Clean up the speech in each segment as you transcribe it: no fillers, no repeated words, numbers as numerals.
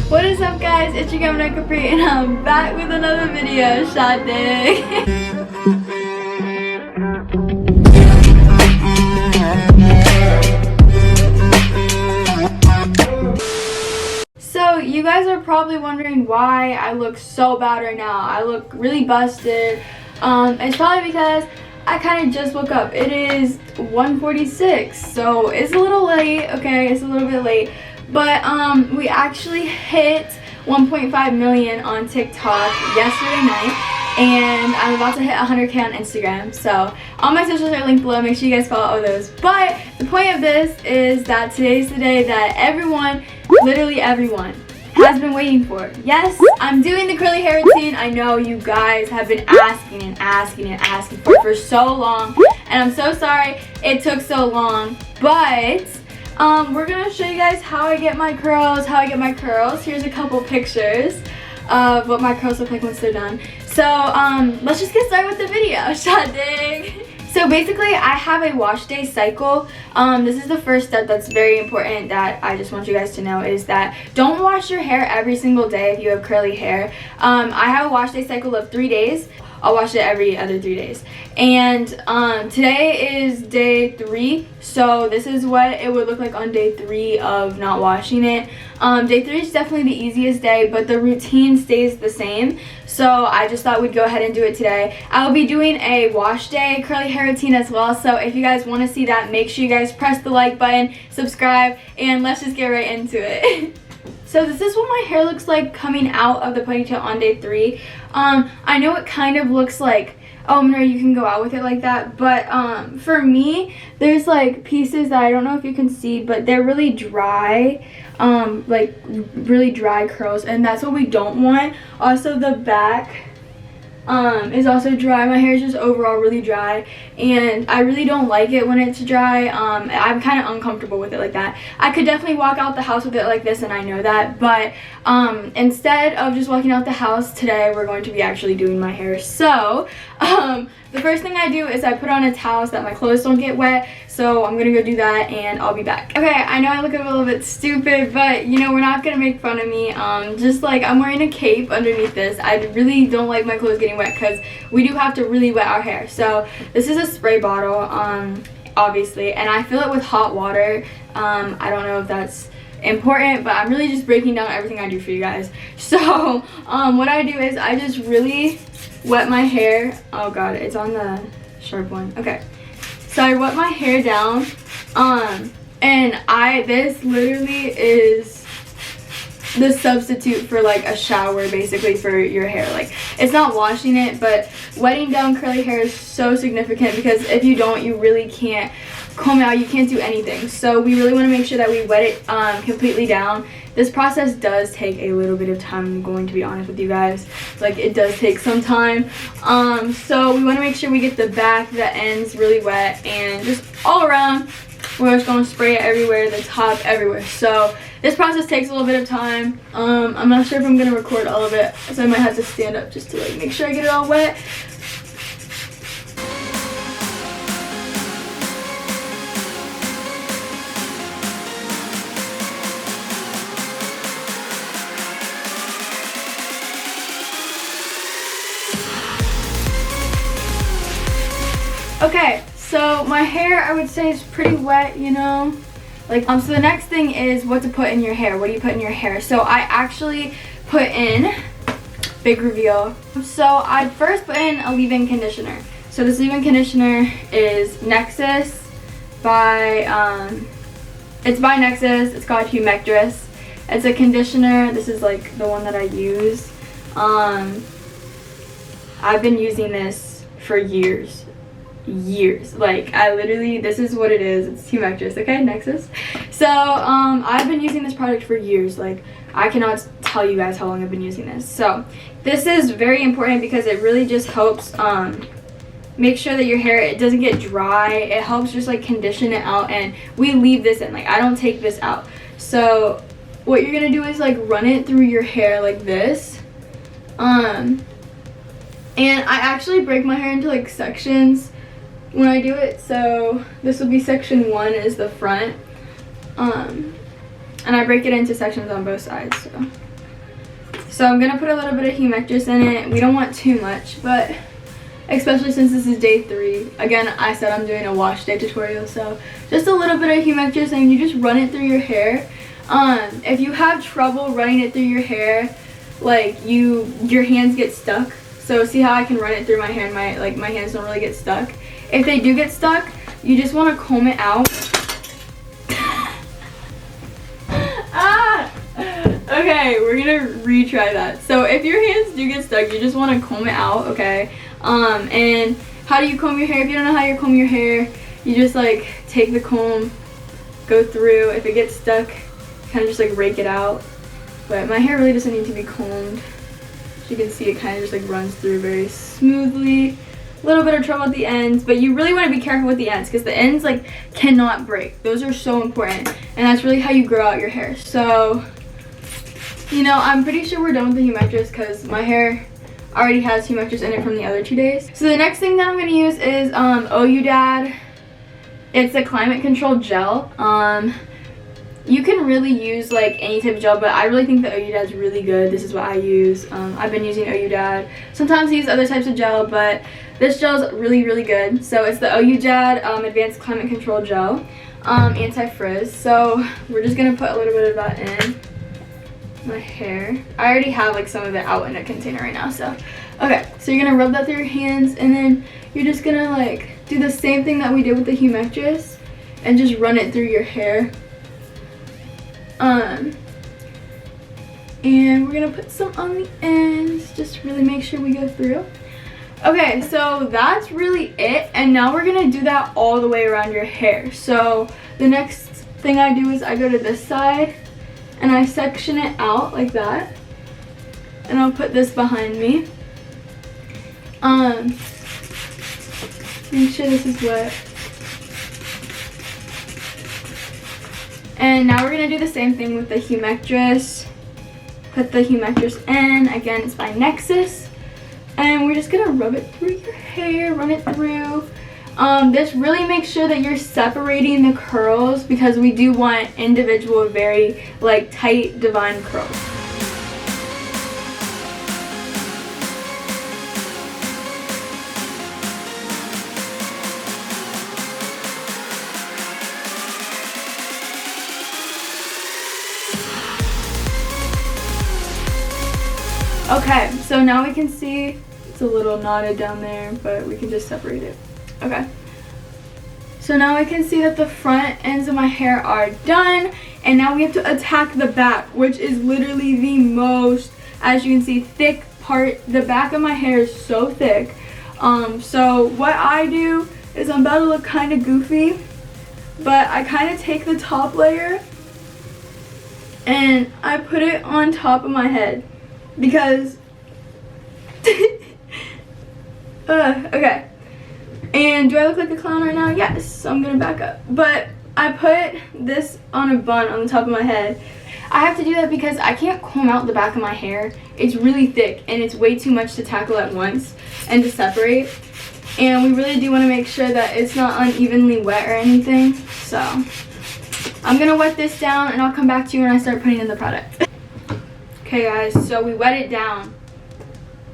What is up, guys? It's your girl Monroe Capri, and I'm back with another video. Shot day. So you guys are probably wondering why I look so bad right now. I look really busted. It's probably because I kind of just woke up. It is 1:46, so it's a little late. Okay, it's a little bit late. But we actually hit 1.5 million on TikTok yesterday night, and I'm about to hit 100K on Instagram. So all my socials are linked below. Make sure you guys follow all those. But the point of this is that today's the day that everyone, literally everyone, has been waiting for. Yes, I'm doing the curly hair routine. I know you guys have been asking and asking and asking for so long, and I'm so sorry it took so long, but we're gonna show you guys how I get my curls, Here's a couple pictures of what my curls look like once they're done. So let's just get started with the video. Shot dig. So basically, I have a wash day cycle. This is the first step that's very important that I just want you guys to know, is that don't wash your hair every single day if you have curly hair. I have a wash day cycle of 3 days. I'll wash it every other 3 days. And today is day 3, so this is what it would look like on day 3 of not washing it. Day 3 is definitely the easiest day, but the routine stays the same. So I just thought we'd go ahead and do it today. I'll be doing a wash day curly hair routine as well, so if you guys want to see that, make sure you guys press the like button, subscribe, and let's just get right into it. So this is what my hair looks like coming out of the ponytail on day 3. I know it kind of looks like, oh no, you can go out with it like that, but for me, there's like pieces that I don't know if you can see, but they're really dry, like really dry curls, and that's what we don't want. Also, the back is also dry. My hair is just overall really dry, and I really don't like it when it's dry. I'm kind of uncomfortable with it like that. I could definitely walk out the house with it like this, and I know that, but instead of just walking out the house today, we're going to be actually doing my hair. So the first thing I do is I put on a towel so that my clothes don't get wet. So I'm gonna go do that, and I'll be back. Okay, I know I look a little bit stupid, but you know, we're not gonna make fun of me. Just like, I'm wearing a cape underneath this. I really don't like my clothes getting wet because we do have to really wet our hair. So this is a spray bottle, obviously, and I fill it with hot water. I don't know if that's important, but I'm really just breaking down everything I do for you guys. So what I do is I just really wet my hair. Oh god, it's on the sharp one. Okay, so I wet my hair down, and this literally is the substitute for like a shower, basically, for your hair. Like, it's not washing it, but wetting down curly hair is so significant, because if you don't, you really can't comb out, you can't do anything. So we really want to make sure that we wet it completely down. This process does take a little bit of time, I'm going to be honest with you guys. Like, it does take some time. So we want to make sure we get the back, the ends really wet, and just all around we're just going to spray it everywhere, the top, everywhere. So this process takes a little bit of time. I'm not sure if I'm going to record all of it, so I might have to stand up just to like make sure I get it all wet. Okay, so my hair, I would say, is pretty wet, you know. Like, so the next thing is what to put in your hair. What do you put in your hair? So I actually put in, big reveal. So I first put in a leave-in conditioner. So this leave-in conditioner is Nexus by, it's by Nexus. It's called Humectress. It's a conditioner. This is like the one that I use. I've been using this for years. Like, I literally, this is what it is. It's Humectress, okay, Nexus. So I've been using this product for years. Like, I cannot tell you guys how long I've been using this. So this is very important because it really just helps make sure that your hair, it doesn't get dry. It helps just like condition it out, and we leave this in. Like, I don't take this out. So what you're gonna do is like run it through your hair like this. And I actually break my hair into like sections when I do it. So this will be section 1 is the front, and I break it into sections on both sides. So So I'm gonna put a little bit of humectus in it. We don't want too much, but especially since this is day 3. Again, I said I'm doing a wash day tutorial, so just a little bit of humectus, and you just run it through your hair. If you have trouble running it through your hair, like your hands get stuck. So see how I can run it through my hair and my hands don't really get stuck. If they do get stuck, you just want to comb it out. Okay, we're gonna retry that. So if your hands do get stuck, you just want to comb it out, okay? And how do you comb your hair? If you don't know how you comb your hair, you just like take the comb, go through. If it gets stuck, kind of just like rake it out. But my hair really doesn't need to be combed. As you can see, it kind of just like runs through very smoothly. A little bit of trouble at the ends, but you really want to be careful with the ends because the ends like cannot break. Those are so important, and that's really how you grow out your hair. So, you know, I'm pretty sure we're done with the humectus because my hair already has humectus in it from the other 2 days. So the next thing that I'm going to use is OU Dad. It's a climate control gel. You can really use like any type of gel, but I really think the OU Dad's really good. This is what I use. I've been using OU Dad. Sometimes I use other types of gel, but this gel is really, really good. So it's the OU Dad Advanced Climate Control Gel, anti-frizz. So we're just gonna put a little bit of that in my hair. I already have like some of it out in a container right now. So okay, so you're gonna rub that through your hands, and then you're just gonna like do the same thing that we did with the humectus, and just run it through your hair. And we're gonna put some on the ends, just really make sure we go through. Okay, so that's really it, and now we're gonna do that all the way around your hair. So the next thing I do is I go to this side and I section it out like that, and I'll put this behind me. Make sure this is wet. And now we're gonna do the same thing with the humectus. Put the humectus in, again it's by Nexus. And we're just gonna rub it through your hair, run it through. This really makes sure that you're separating the curls because we do want individual, very like tight, divine curls. Okay, so now we can see it's a little knotted down there, but we can just separate it. Okay. So now I can see that the front ends of my hair are done, and now we have to attack the back, which is literally the most, as you can see, thick part. The back of my hair is so thick. So what I do is I'm about to look kind of goofy, but I kind of take the top layer and I put it on top of my head because okay. And do I look like a clown right now? Yes, so I'm gonna back up. But I put this on a bun on the top of my head. I have to do that because I can't comb out the back of my hair. It's really thick and it's way too much to tackle at once and to separate. And we really do want to make sure that it's not unevenly wet or anything. So I'm gonna wet this down and I'll come back to you when I start putting in the product. Okay guys, so we wet it down.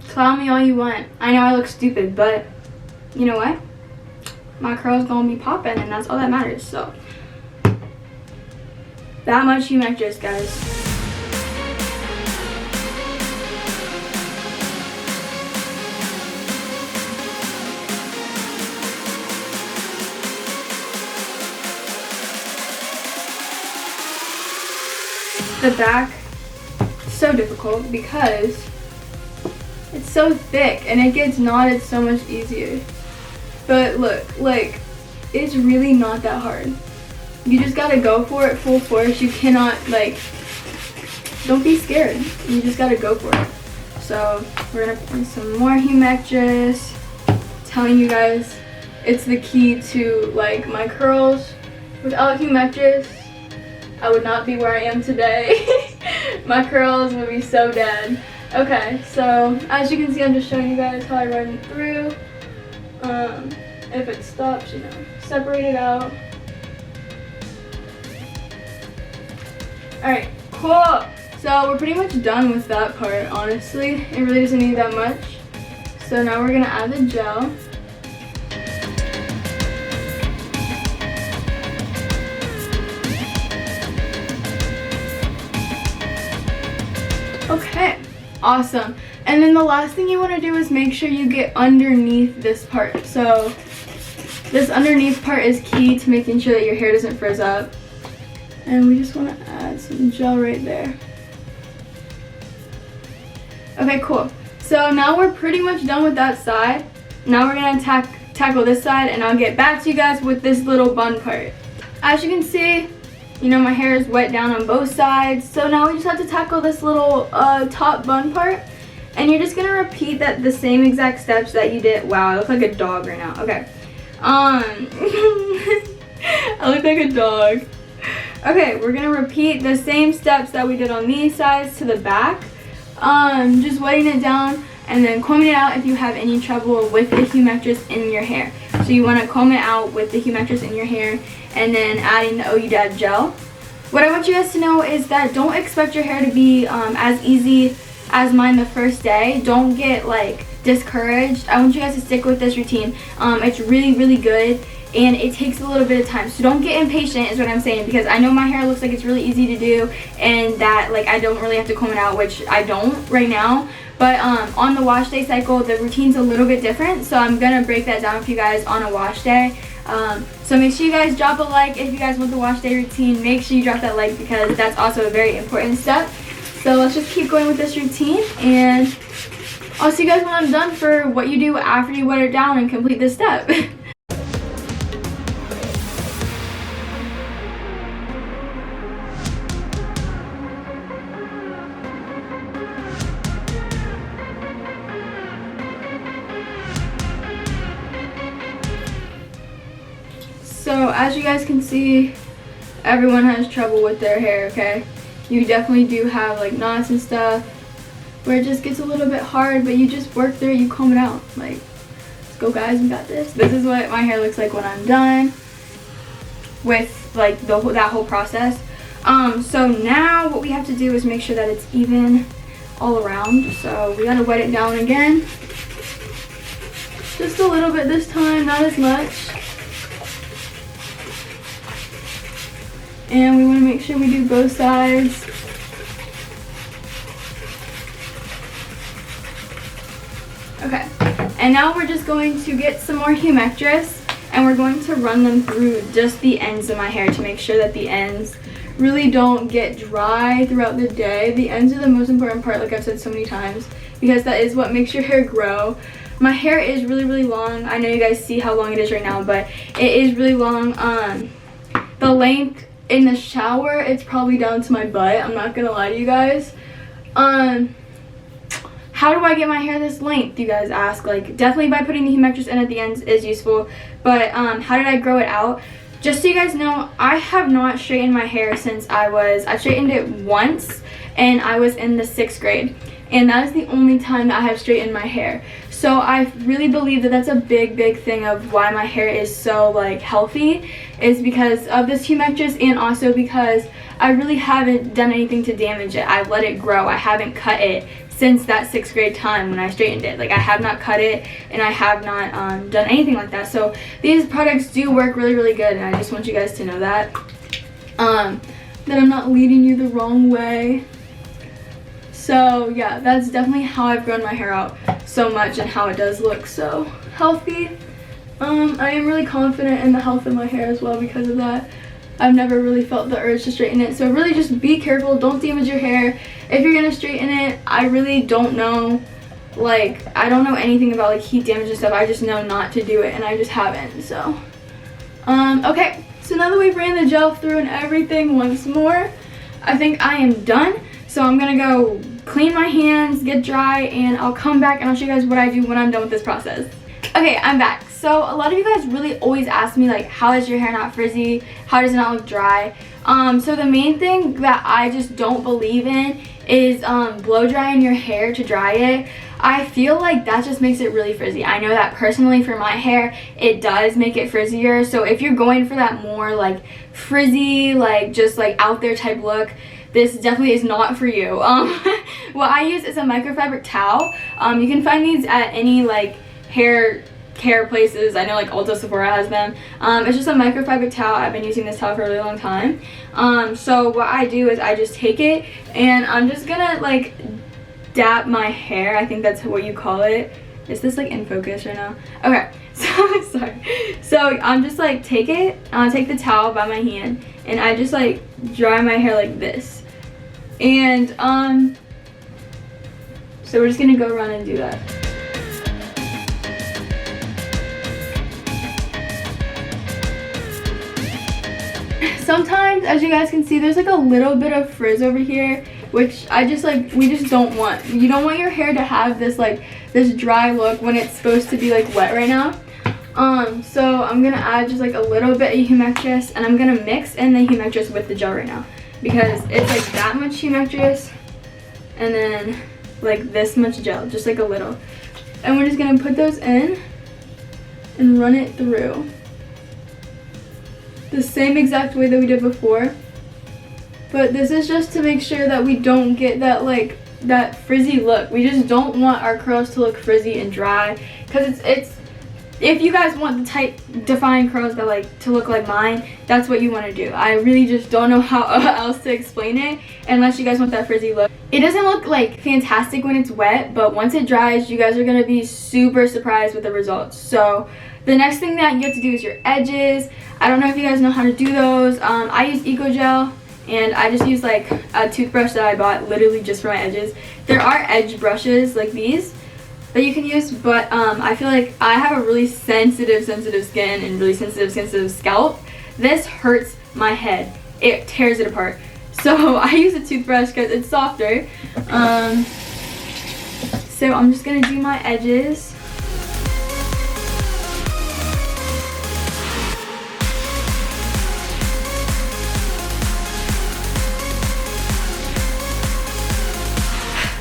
Clown me all you want. I know I look stupid, but you know what? My curls gonna be popping and that's all that matters. So that much humectus, guys. The back is so difficult because it's so thick and it gets knotted so much easier. But look, like, it's really not that hard. You just gotta go for it full force. You cannot, like, don't be scared. You just gotta go for it. So we're gonna put in some more humectus. Telling you guys, it's the key to like my curls. Without humectus, I would not be where I am today. My curls would be so dead. Okay, so as you can see, I'm just showing you guys how I run it through. If it stops, you know, separate it out. Alright, cool. So we're pretty much done with that part, honestly. It really doesn't need that much. So now we're gonna add the gel. Okay, awesome. And then the last thing you want to do is make sure you get underneath this part. So this underneath part is key to making sure that your hair doesn't frizz up. And we just want to add some gel right there. Okay, cool. So now we're pretty much done with that side. Now we're going to tackle this side, and I'll get back to you guys with this little bun part. As you can see, you know, my hair is wet down on both sides. So now we just have to tackle this little top bun part. And you're just gonna repeat that the same exact steps that you did. Wow, I look like a dog right now. Okay. I look like a dog. Okay, we're gonna repeat the same steps that we did on these sides to the back. Just wetting it down and then combing it out if you have any trouble with the humectress in your hair. So you wanna comb it out with the humectress in your hair and then adding the OU gel. What I want you guys to know is that don't expect your hair to be as easy as mine the first day. Don't get like discouraged. I want you guys to stick with this routine. It's really, really good, and it takes a little bit of time. So don't get impatient is what I'm saying, because I know my hair looks like it's really easy to do and that like I don't really have to comb it out, which I don't right now. But on the wash day cycle, the routine's a little bit different. So I'm gonna break that down for you guys on a wash day. So make sure you guys drop a like if you guys want the wash day routine. Make sure you drop that like because that's also a very important step. So let's just keep going with this routine, and I'll see you guys when I'm done for what you do after you wet it down and complete this step. So as you guys can see, everyone has trouble with their hair, okay? You definitely do have like knots and stuff where it just gets a little bit hard, but you just work through it, you comb it out. Like, let's go guys, we got this. This is what my hair looks like when I'm done with like that whole process. So now what we have to do is make sure that it's even all around. So we gotta wet it down again. Just a little bit this time, not as much. And we want to make sure we do both sides. Okay, and now we're just going to get some more humectress and we're going to run them through just the ends of my hair to make sure that the ends really don't get dry throughout the day. The ends are the most important part, like I've said so many times, because that is what makes your hair grow. My hair is really, really long. I know you guys see how long it is right now, but it is really long. The length in the shower, it's probably down to my butt. I'm not gonna lie to you guys. How do I get my hair this length, you guys ask? Like, definitely by putting the humectress in at the ends is useful, but how did I grow it out? Just so you guys know, I have not straightened my hair since I straightened it once and I was in the 6th grade, and that is the only time that I have straightened my hair. So I really believe that that's a big thing of why my hair is so like healthy, is because of this humectress, and also because I really haven't done anything to damage it. I've let it grow. I haven't cut it since that 6th grade time when I straightened it. Like, I have not cut it and I have not done anything like that. So these products do work really good, and I just want you guys to know that that I'm not leading you the wrong way. So yeah, that's definitely how I've grown my hair out so much and how it does look so healthy. I am really confident in the health of my hair as well because of that. I've never really felt the urge to straighten it. So really just be careful, don't damage your hair. If you're gonna straighten it, I really don't know, like, I don't know anything about like heat damage and stuff. I just know not to do it, and I just haven't. So okay, so now that we've ran the gel through and everything once more, I think I am done. So I'm gonna go clean my hands, get dry, and I'll come back and I'll show you guys what I do when I'm done with this process. Okay, I'm back. So a lot of you guys really always ask me, like, how is your hair not frizzy? How does it not look dry? So the main thing that I just don't believe in is blow drying your hair to dry it. I feel like that just makes it really frizzy. I know that personally for my hair, it does make it frizzier. So if you're going for that more like frizzy, like just like out there type look, this definitely is not for you. What I use is a microfabric towel. You can find these at any like hair care places. I know like Ulta, Sephora has them. It's just a microfabric towel. I've been using this towel for a really long time. So what I do is I just take it and I'm just gonna like dap my hair. I think that's what you call it. Is this like in focus right now? Okay, so sorry. So I'm just like take the towel by my hand and I just like dry my hair like this. And so we're just gonna go around and do that. Sometimes, as you guys can see, there's like a little bit of frizz over here, which we just don't want. You don't want your hair to have this like this dry look when it's supposed to be like wet right now. So I'm gonna add just like a little bit of humectress, and I'm gonna mix in the humectress with the gel right now because it's like that much humectress and then like this much gel, just like a little. And we're just gonna put those in and run it through the same exact way that we did before, but this is just to make sure that we don't get that like that frizzy look. We just don't want our curls to look frizzy and dry, because it's if you guys want the tight defined curls that like to look like mine, that's what you want to do. I really just don't know how else to explain it unless you guys want that frizzy look. It doesn't look like fantastic when it's wet, but once it dries, you guys are gonna be super surprised with the results. So the next thing that you have to do is your edges. I don't know if you guys know how to do those. I use Eco Gel, and I just use like a toothbrush that I bought literally just for my edges. There are edge brushes like these that you can use, but I feel like I have a really sensitive skin and really sensitive scalp. This hurts my head. It tears it apart. So I use a toothbrush because it's softer. So I'm just gonna do my edges.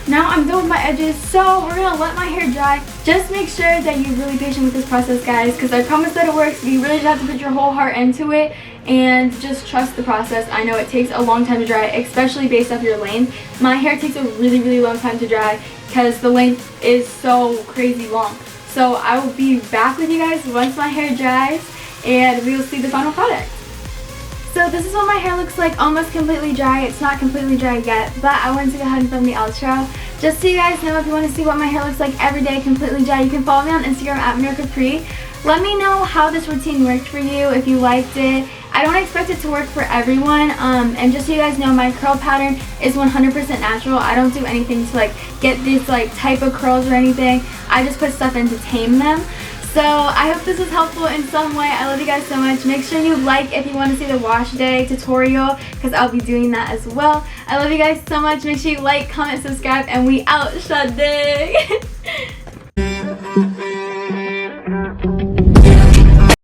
Now I'm done with my edges, so we're gonna let my hair dry. Just make sure that you're really patient with this process, guys, because I promise that it works. You really just have to put your whole heart into it and just trust the process. I know it takes a long time to dry, especially based off your length. My hair takes a really long time to dry because the length is so crazy long. So I will be back with you guys once my hair dries and we will see the final product. So this is what my hair looks like, almost completely dry. It's not completely dry yet, but I wanted to go ahead and film the outro. Just so you guys know, if you want to see what my hair looks like every day completely dry, you can follow me on Instagram at Monroe Capri. Let me know how this routine worked for you, if you liked it. I don't expect it to work for everyone, and just so you guys know, my curl pattern is 100% natural. I don't do anything to like get this like type of curls or anything. I just put stuff in to tame them. So I hope this was helpful in some way. I love you guys so much. Make sure you like if you want to see the wash day tutorial, because I'll be doing that as well. I love you guys so much. Make sure you like, comment, subscribe, and we out. Shade.